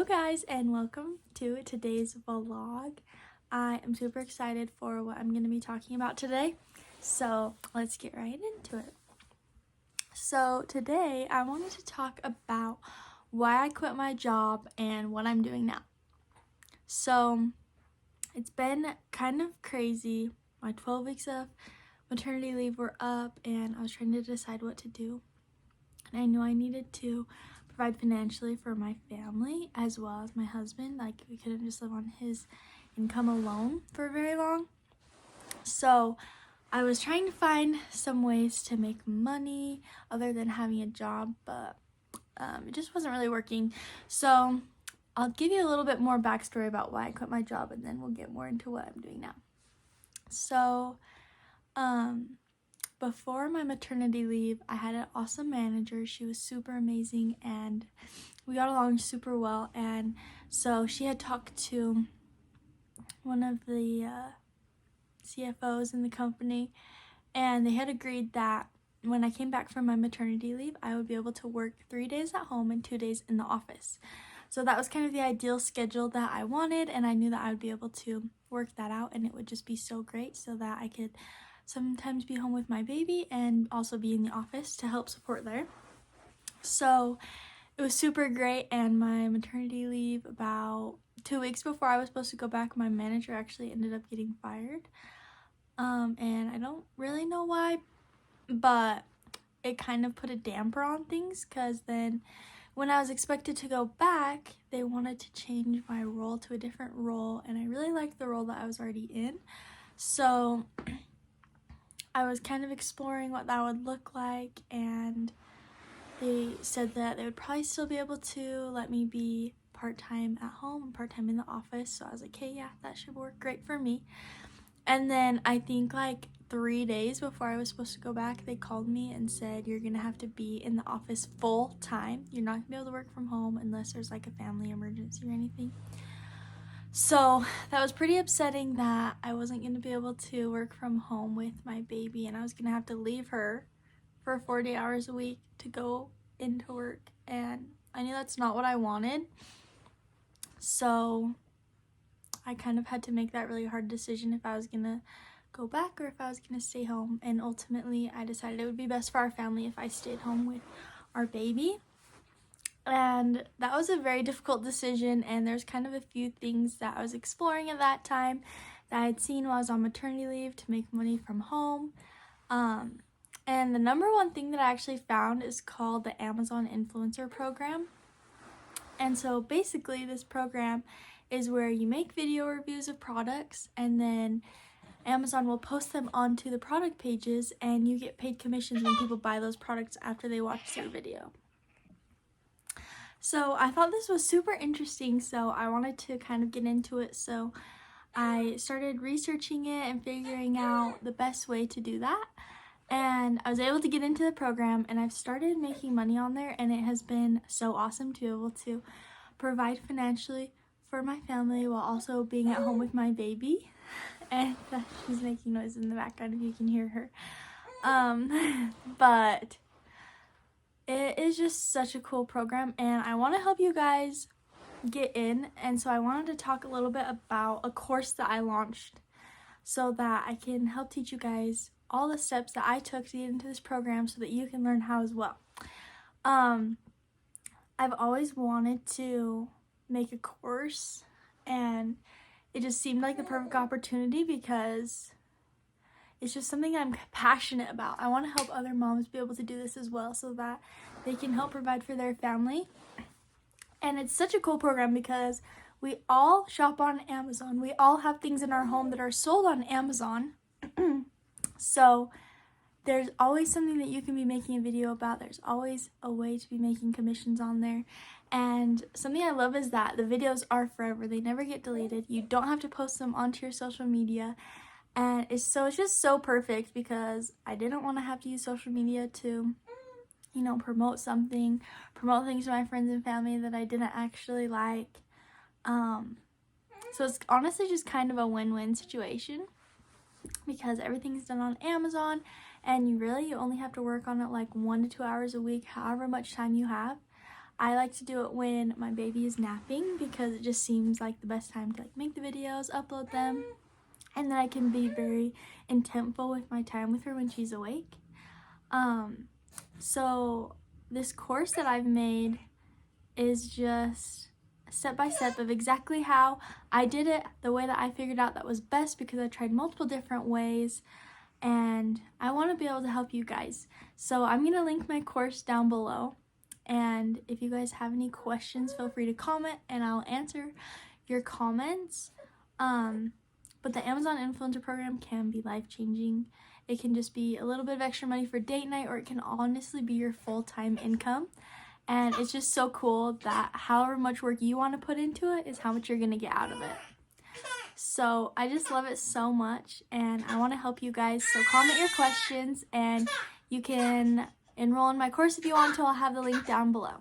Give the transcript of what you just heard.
Guys, and welcome to today's vlog. I am super excited for what I'm going to be talking about today, so let's get right into it. So today I wanted to talk about why I quit my job and what I'm doing now. So it's been kind of crazy. My 12 weeks of maternity leave were up and I was trying to decide what to do, and I knew I needed to provide financially for my family as well as my husband. Like, we couldn't just live on his income alone for very long. So I was trying to find some ways to make money other than having a job, but it just wasn't really working. So I'll give you a little bit more backstory about why I quit my job, and then we'll get more into what I'm doing now. So before my maternity leave, I had an awesome manager. She was super amazing and we got along super well. And so she had talked to one of the CFOs in the company, and they had agreed that when I came back from my maternity leave, I would be able to work 3 days at home and 2 days in the office. So that was kind of the ideal schedule that I wanted, and I knew that I would be able to work that out, and it would just be so great so that I could sometimes be home with my baby and also be in the office to help support there. So it was super great, and my maternity leave, about 2 weeks before I was supposed to go back, my manager actually ended up getting fired. And I don't really know why, but it kind of put a damper on things, because then when I was expected to go back, they wanted to change my role to a different role, and I really liked the role that I was already in. So I was kind of exploring what that would look like, and they said that they would probably still be able to let me be part-time at home and part-time in the office. So I was like, hey, yeah, that should work great for me. And then I think like 3 days before I was supposed to go back, they called me and said, you're gonna have to be in the office full time. You're not gonna be able to work from home unless there's like a family emergency or anything. So that was pretty upsetting, that I wasn't going to be able to work from home with my baby, and I was going to have to leave her for 40 hours a week to go into work, and I knew that's not what I wanted. So I kind of had to make that really hard decision if I was going to go back or if I was going to stay home, and ultimately I decided it would be best for our family if I stayed home with our baby. And that was a very difficult decision, and there's kind of a few things that I was exploring at that time that I had seen while I was on maternity leave to make money from home. And the number one thing that I actually found is called the Amazon Influencer Program. And so basically this program is where you make video reviews of products, and then Amazon will post them onto the product pages, and you get paid commissions when people buy those products after they watch their video. So I thought this was super interesting, so I wanted to kind of get into it. So I started researching it and figuring out the best way to do that. And I was able to get into the program, and I've started making money on there, and it has been so awesome to be able to provide financially for my family while also being at home with my baby. And she's making noise in the background if you can hear her. But it is just such a cool program, and I want to help you guys get in. And so I wanted to talk a little bit about a course that I launched so that I can help teach you guys all the steps that I took to get into this program so that you can learn how as well. I've always wanted to make a course, and it just seemed like the perfect opportunity because it's just something I'm passionate about. I want to help other moms be able to do this as well so that they can help provide for their family. And it's such a cool program because we all shop on Amazon. We all have things in our home that are sold on Amazon. So there's always something that you can be making a video about. There's always a way to be making commissions on there. And something I love is that the videos are forever. They never get deleted. You don't have to post them onto your social media. And it's just so perfect because I didn't want to have to use social media to, promote things to my friends and family that I didn't actually like. So it's honestly just kind of a win-win situation because everything's done on Amazon, and you only have to work on it like 1 to 2 hours a week, however much time you have. I like to do it when my baby is napping because it just seems like the best time to like make the videos, upload them, and then I can be very intentful with my time with her when she's awake. So this course that I've made is just step by step of exactly how I did it, the way that I figured out that was best, because I tried multiple different ways and I want to be able to help you guys. So I'm going to link my course down below, and if you guys have any questions, feel free to comment and I'll answer your comments. But the Amazon Influencer Program can be life-changing. It can just be a little bit of extra money for date night, or it can honestly be your full-time income. And it's just so cool that however much work you want to put into it is how much you're going to get out of it. So I just love it so much, and I want to help you guys. So comment your questions, and you can enroll in my course if you want to. I'll have the link down below.